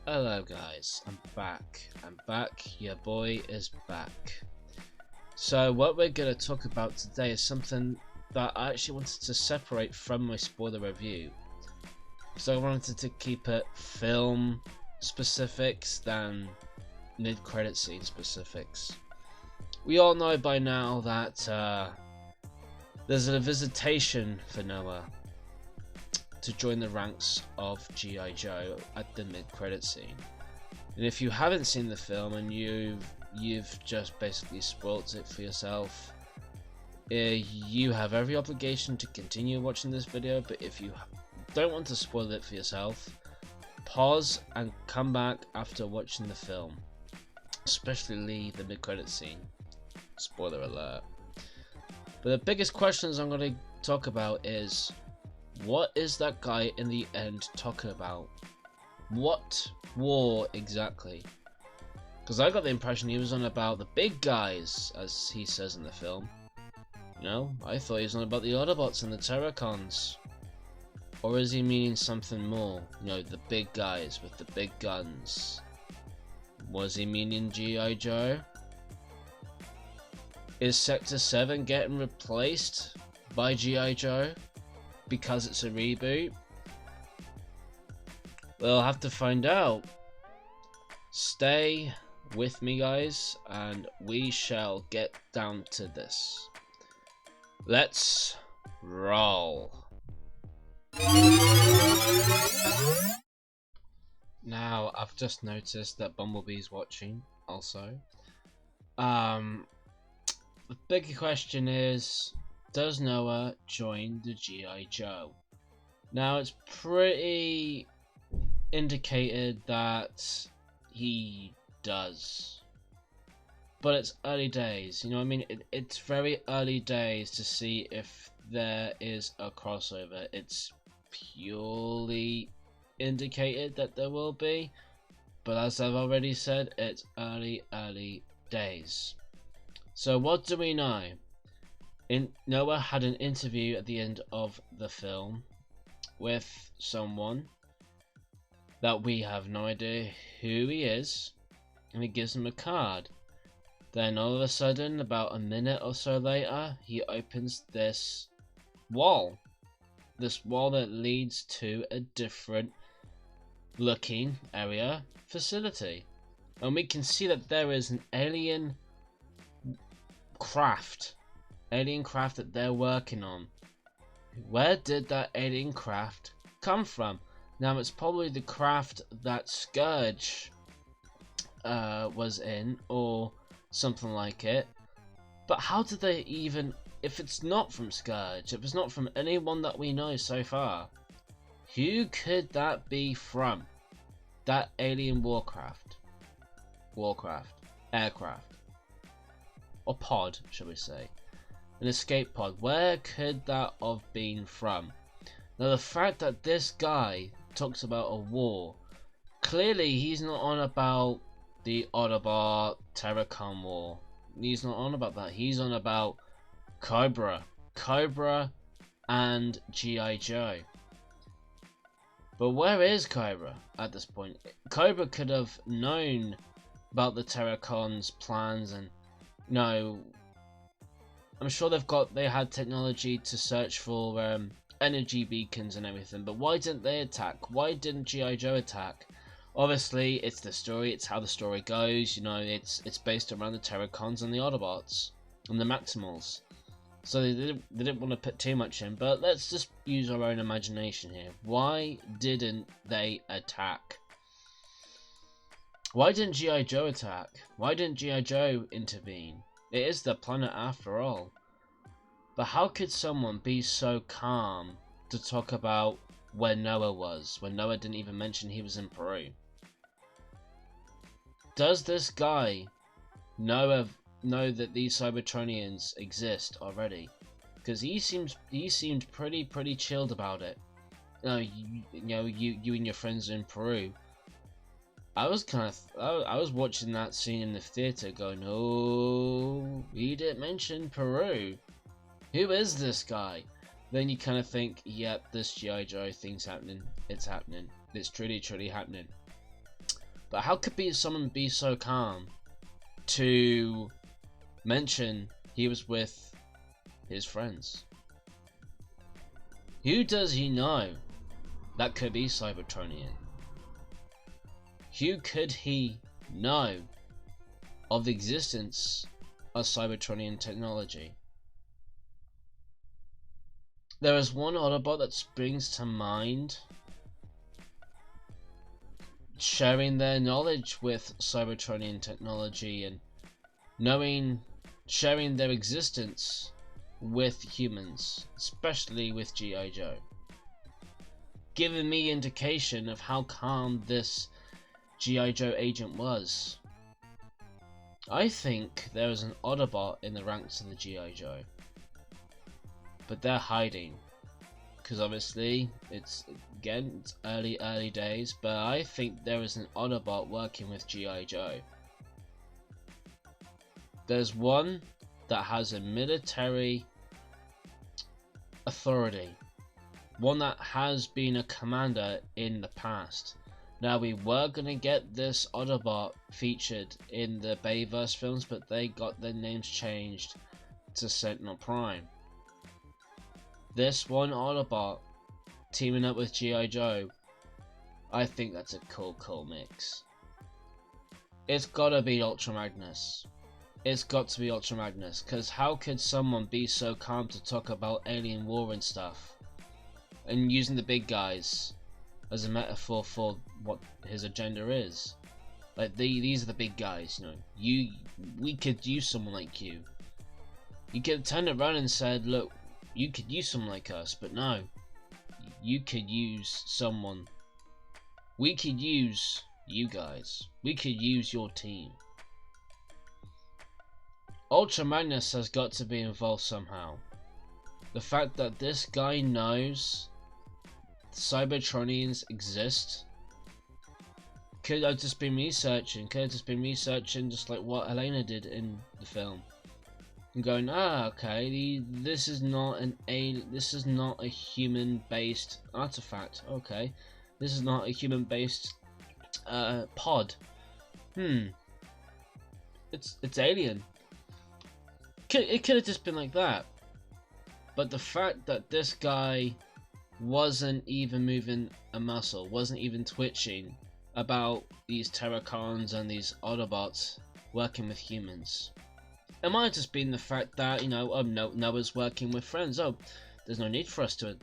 Hello guys, I'm back, your boy is back. So what we're going to talk about today is something that I actually wanted to separate from my spoiler review. So I wanted to keep it film specifics than mid-credit scene specifics. We all know by now that there's a visitation for Noah to join the ranks of G.I. Joe at the mid-credit scene. And if you haven't seen the film and you've just basically spoilt it for yourself, you have every obligation to continue watching this video. But if you don't want to spoil it for yourself, pause and come back after watching the film, especially the mid-credit scene. Spoiler alert. But the biggest questions I'm going to talk about is, what is that guy in the end talking about? What war exactly? Because I got the impression he was on about the big guys, as he says in the film. You know, I thought he was on about the Autobots and the Terracons. Or is he meaning something more? You know, the big guys with the big guns. Was he meaning G.I. Joe? Is Sector 7 getting replaced by G.I. Joe because it's a reboot? We'll have to find out. Stay with me, guys, and we shall get down to this. Let's roll. Now, I've just noticed that Bumblebee's watching also. The big question is, does Noah join the G.I. Joe? Now, it's pretty indicated that he does, but it's early days, you know what I mean? It's very early days to see if there is a crossover. It's purely indicated that there will be, but as I've already said, it's early days. So what do we know? Noah had an interview at the end of the film with someone that we have no idea who he is, and he gives him a card. Then all of a sudden, about a minute or so later, he opens this wall that leads to a different looking area facility, and we can see that there is an alien craft that they're working on. Where did that alien craft come from? Now, it's probably the craft that Scourge was in, or something like it. But how did they even, if it's not from Scourge, if it's not from anyone that we know so far, who could that be from? That alien aircraft, or pod, shall we say, an escape pod. Where could that have been from? Now, the fact that this guy talks about a war, clearly he's not on about the Autobot Terracon war. He's not on about that. He's on about Cobra and G.I. Joe. But where is Cobra at this point? Cobra could have known about the Terracon's plans, and no, I'm sure they had technology to search for energy beacons and everything, but why didn't they attack? Why didn't G.I. Joe attack? Obviously, it's the story, it's how the story goes, you know, it's based around the Terracons and the Autobots and the Maximals. So they didn't want to put too much in, but let's just use our own imagination here. Why didn't they attack? Why didn't G.I. Joe attack? Why didn't G.I. Joe intervene? It is the planet after all. But how could someone be so calm to talk about where Noah was, when Noah didn't even mention he was in Peru? Does this guy know that these Cybertronians exist already? Because he seemed pretty chilled about it. You and your friends are in Peru. I was watching that scene in the theater going, oh, he didn't mention Peru. Who is this guy? Then you kind of think, yep, this G.I. Joe thing's happening. It's happening. It's truly happening. But how could someone be so calm to mention he was with his friends? Who does he know that could be Cybertronian? Who could he know of the existence of Cybertronian technology? There is one Autobot that springs to mind sharing their knowledge with Cybertronian technology and sharing their existence with humans, especially with G.I. Joe, giving me indication of how calm this G.I. Joe agent was. I think there is an Autobot in the ranks of the G.I. Joe, but they're hiding, because obviously it's early days, but I think there is an Autobot working with G.I. Joe. There's one that has a military authority, one that has been a commander in the past. Now, we were going to get this Autobot featured in the Bayverse films, but they got their names changed to Sentinel Prime. This one Autobot teaming up with G.I. Joe, I think that's a cool mix. It's gotta be Ultra Magnus. It's got to be Ultra Magnus, because how could someone be so calm to talk about alien war and stuff, and using the big guys as a metaphor for what his agenda is? Like, these are the big guys, you know. We could use someone like you. You could turn it around and said, look, you could use someone like us, but no. You could use someone. We could use you guys. We could use your team. Ultra Magnus has got to be involved somehow. The fact that this guy knows Cybertronians exist could have just been researching. Just like what Elena did in the film. And going, okay, this is not a human-based artifact. Okay, this is not a human-based pod. It's alien. It could have just been like that. But the fact that this guy wasn't even moving a muscle, wasn't even twitching about these Terracons and these Autobots working with humans. It might have just been the fact that, Noah's working with friends. Oh, there's no need for us to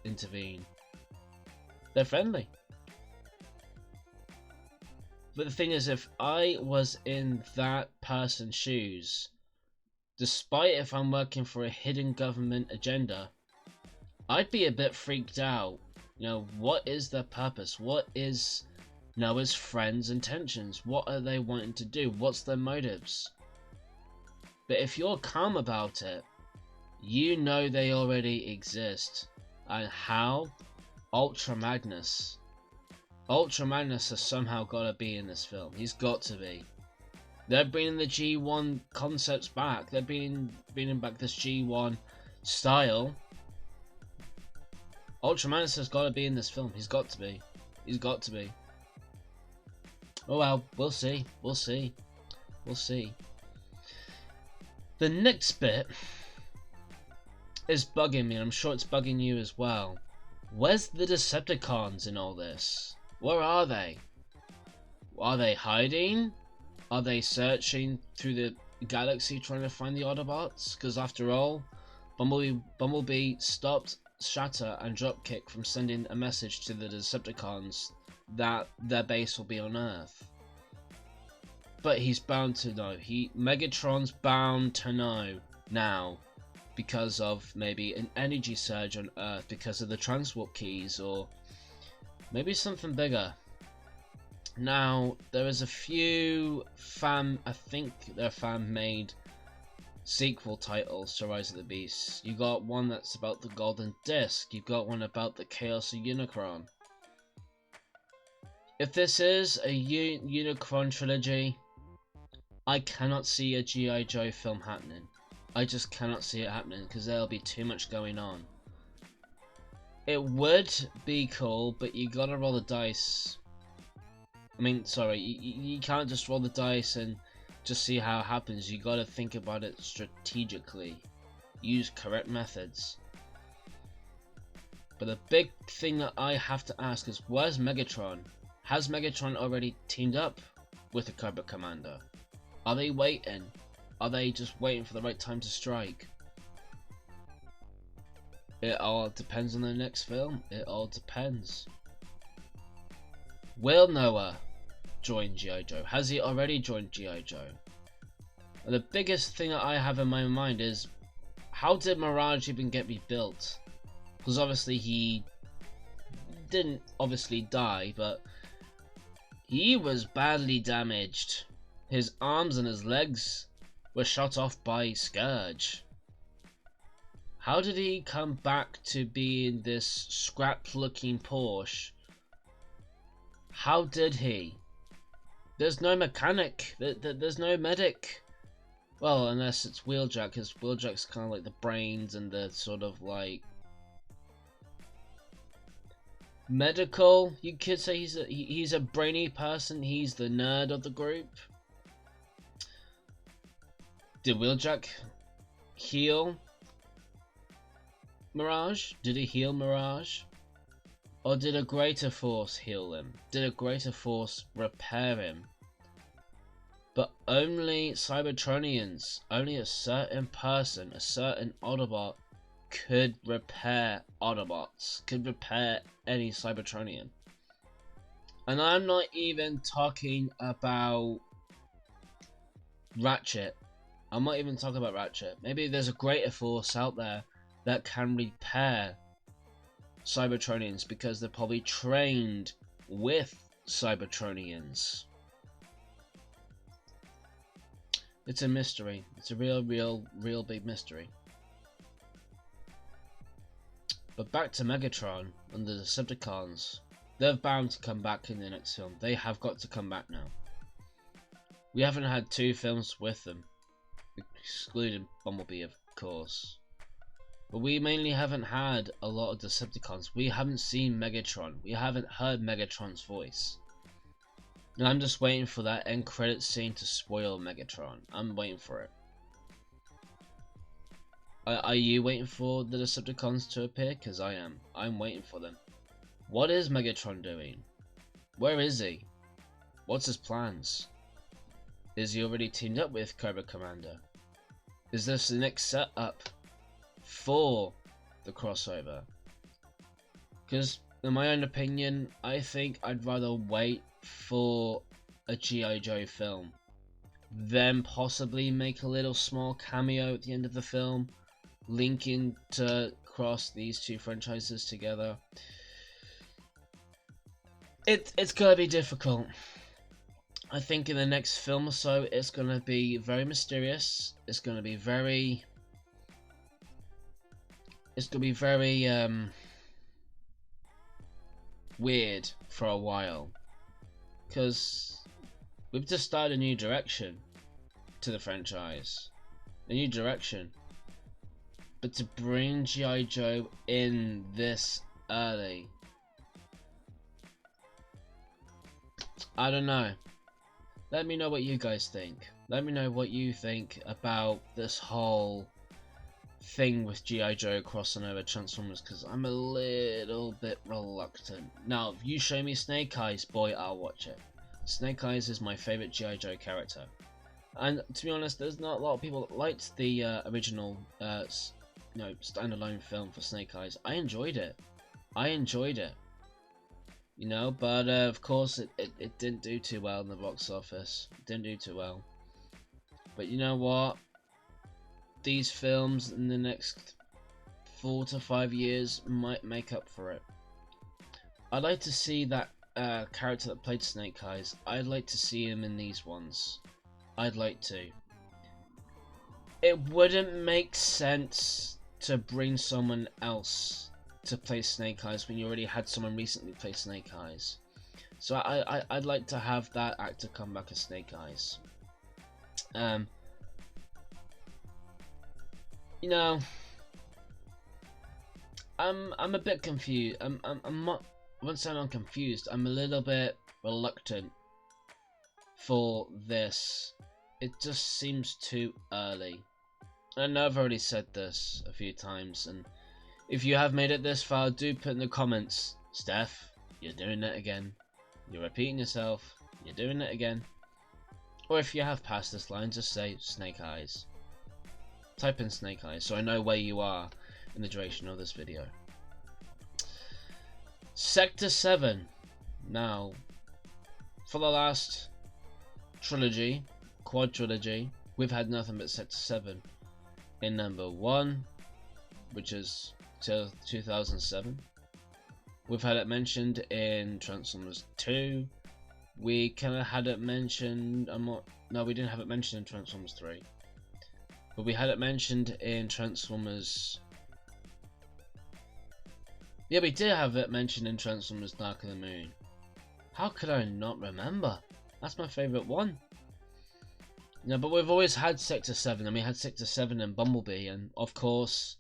intervene. They're friendly. But the thing is, if I was in that person's shoes, despite if I'm working for a hidden government agenda, I'd be a bit freaked out. What is their purpose? What is Noah's friends' intentions? What are they wanting to do? What's their motives? But if you're calm about it, you know they already exist. And how? Ultra Magnus. Ultra Magnus has somehow got to be in this film. He's got to be. They're bringing the G1 concepts back. They're bringing back this G1 style. Ultra Magnus has got to be in this film. He's got to be. He's got to be. Oh well, we'll see. We'll see. We'll see. The next bit is bugging me, and I'm sure it's bugging you as well. Where's the Decepticons in all this? Where are they? Are they hiding? Are they searching through the galaxy trying to find the Autobots? Because after all, Bumblebee stopped Shatter and Dropkick from sending a message to the Decepticons that their base will be on Earth. But he's bound to know. Megatron's bound to know now, because of maybe an energy surge on Earth, because of the transport keys, or maybe something bigger. Now, there is a few I think they're fan-made sequel titles to Rise of the Beasts. You got one that's about the Golden Disc. You got one about the Chaos of Unicron. If this is a Unicron trilogy, I cannot see a G.I. Joe film happening. I just cannot see it happening, because there'll be too much going on. It would be cool, but you gotta roll the dice. I mean, sorry, you can't just roll the dice and just see how it happens. You gotta think about it strategically. Use correct methods. But the big thing that I have to ask is, where's Megatron? Has Megatron already teamed up with the Cobra Commander? Are they waiting? Are they just waiting for the right time to strike? It all depends on the next film. It all depends. Will Noah join G.I. Joe? Has he already joined G.I. Joe? And the biggest thing that I have in my mind is, how did Mirage even get rebuilt? Because obviously he didn't die, but he was badly damaged. His arms and his legs were shot off by Scourge. How did he come back to being this scrap-looking Porsche? How did he? There's no mechanic. There's no medic. Well, unless it's Wheeljack, because Wheeljack's kind of like the brains and the sort of like medical. You could say he's a brainy person. He's the nerd of the group. Did Wheeljack heal Mirage? Did he heal Mirage? Or did a greater force heal him? Did a greater force repair him? But only Cybertronians, only a certain person, a certain Autobot could repair Autobots, could repair any Cybertronian. And I'm not even talking about Ratchet. I'm not even talking about Ratchet. Maybe there's a greater force out there that can repair Cybertronians because they're probably trained with Cybertronians. It's a mystery. It's a real big mystery. But back to Megatron and the Decepticons. They're bound to come back in the next film. They have got to come back now. We haven't had 2 films with them, excluding Bumblebee, of course. But we mainly haven't had a lot of Decepticons. We haven't seen Megatron. We haven't heard Megatron's voice. And I'm just waiting for that end credit scene to spoil Megatron. I'm waiting for it. Are you waiting for the Decepticons to appear? Because I am. I'm waiting for them. What is Megatron doing? Where is he? What's his plans? Is he already teamed up with Cobra Commander? Is this the next setup for the crossover? Because in my own opinion, I think I'd rather wait for a G.I. Joe film, then possibly make a little small cameo at the end of the film, linking to cross these 2 franchises together. It's gonna be difficult. I think in the next film or so, it's gonna be very mysterious. It's gonna be very weird for a while, because we've just started a new direction to the franchise, a new direction. But to bring G.I. Joe in this early, I don't know. Let me know what you guys think. Let me know what you think about this whole thing with G.I. Joe crossing over Transformers, because I'm a little bit reluctant. Now, if you show me Snake Eyes, boy, I'll watch it. Snake Eyes is my favourite G.I. Joe character. And to be honest, there's not a lot of people that liked the original standalone film for Snake Eyes. I enjoyed it. You know, but of course it didn't do too well in the box office. It didn't do too well. But you know what? These films in the next 4 to 5 years might make up for it. I'd like to see that character that played Snake Eyes. I'd like to see him in these ones. I'd like to. It wouldn't make sense to bring someone else to play Snake Eyes when you already had someone recently play Snake Eyes. So I'd like to have that actor come back as Snake Eyes. You know, I'm a bit confused. I'm not. I won't say I'm confused. I'm a little bit reluctant for this. It just seems too early. I know I've already said this a few times, and if you have made it this far, do put in the comments, Steph, you're doing it again. You're repeating yourself. You're doing it again. Or if you have passed this line, just say Snake Eyes. Type in Snake Eyes so I know where you are in the duration of this video. Sector 7. Now, for the last trilogy, quadrilogy, we've had nothing but Sector 7 in number 1, which is till 2007. We've had it mentioned in Transformers 2. We kind of had it mentioned. No, we didn't have it mentioned in Transformers 3. But we had it mentioned in Transformers. Yeah, we did have it mentioned in Transformers Dark of the Moon. How could I not remember? That's my favourite one. No, but we've always had Sector 7, and we had Sector 7 and Bumblebee, and of course,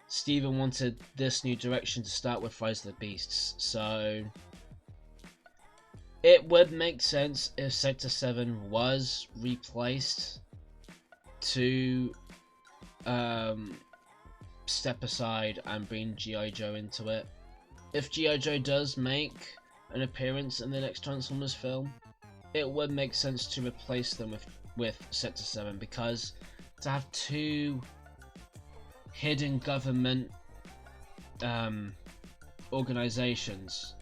Steven wanted this new direction to start with Rise of the Beasts, so it would make sense if Sector 7 was replaced to step aside and bring G.I. Joe into it. If G.I. Joe does make an appearance in the next Transformers film, it would make sense to replace them with Sector 7, because to have two hidden government organizations,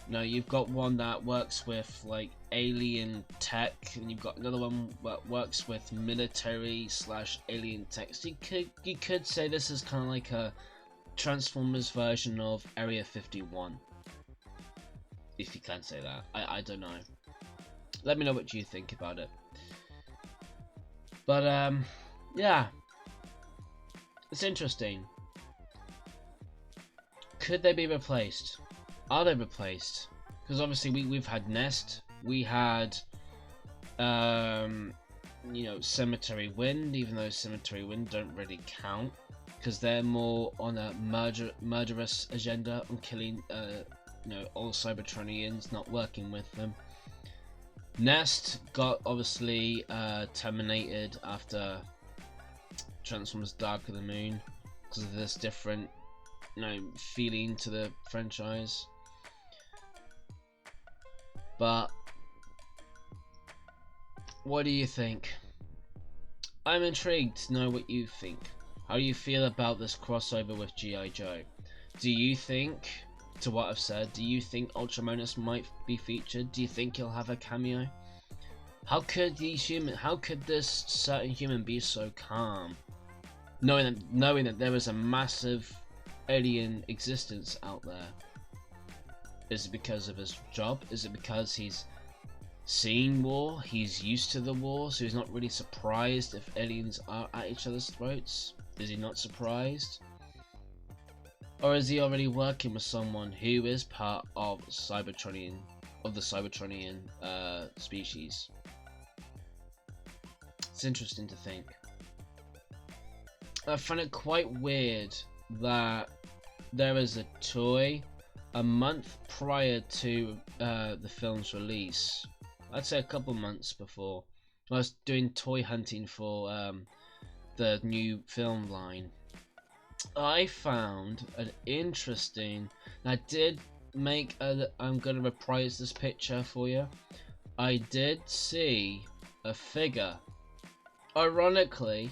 you've got one that works with like alien tech, and you've got another one that works with military / alien tech. So you could say this is kind of like a Transformers version of Area 51, if you can say that. I don't know. Let me know what you think about it. But yeah, it's interesting. Could they be replaced? Are they replaced? Because obviously we've had Nest, we had Cemetery Wind, even though Cemetery Wind don't really count because they're more on a murderous agenda on killing all Cybertronians, not working with them. Nest got obviously terminated after Transformers Dark of the Moon because of this different feeling to the franchise. But what do you think? I'm intrigued to know what you think. How do you feel about this crossover with G.I. Joe? Do you think, to what I've said, do you think Ultramanus might be featured? Do you think he'll have a cameo? How could this certain human be so calm, knowing that there is a massive alien existence out there? Is it because of his job? Is it because he's seen war? He's used to the war, so he's not really surprised if aliens are at each other's throats? Is he not surprised? Or is he already working with someone who is part of the Cybertronian species? It's interesting to think. I find it quite weird that there is a toy a month prior to the film's release. I'd say a couple months before. I was doing toy hunting for the new film line. I found an interesting. I did make I'm gonna reprise this picture for you. I did see a figure. Ironically,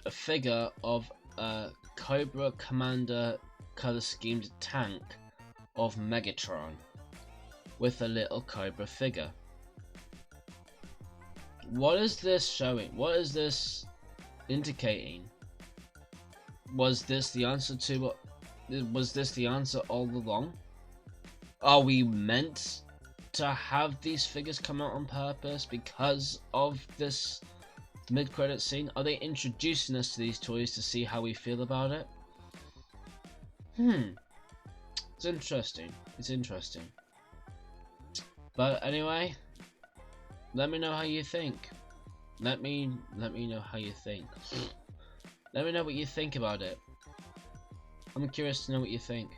a figure of a Cobra Commander color schemed tank of Megatron with a little Cobra figure. What is this showing? What is this indicating? Was this the answer to what? Was this the answer all along? Are we meant to have these figures come out on purpose because of this mid-credit scene? Are they introducing us to these toys to see how we feel about it? It's interesting. It's interesting. But anyway, let me know how you think. Let me know how you think. Let me know what you think about it. I'm curious to know what you think.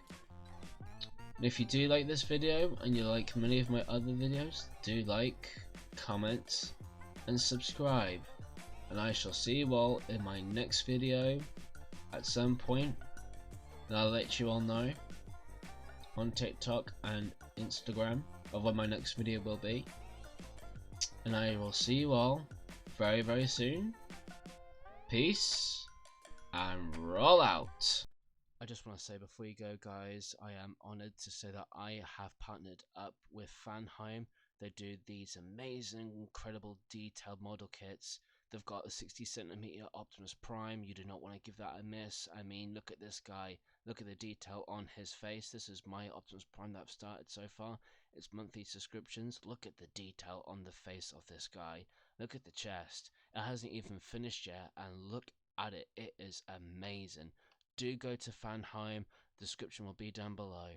And if you do like this video and you like many of my other videos, do like, comment and subscribe. And I shall see you all in my next video at some point, and I'll let you all know on TikTok and Instagram of when my next video will be. And I will see you all very, very soon. Peace and roll out. I just want to say before you go, guys, I am honoured to say that I have partnered up with Fanheim. They do these amazing, incredible detailed model kits. They've got a 60cm Optimus Prime. You do not want to give that a miss. I mean, look at this guy. Look at the detail on his face. This is my Optimus Prime that I've started so far. It's monthly subscriptions. Look at the detail on the face of this guy. Look at the chest. It hasn't even finished yet, and look at it. It is amazing. Do go to Fanheim. The description will be down below.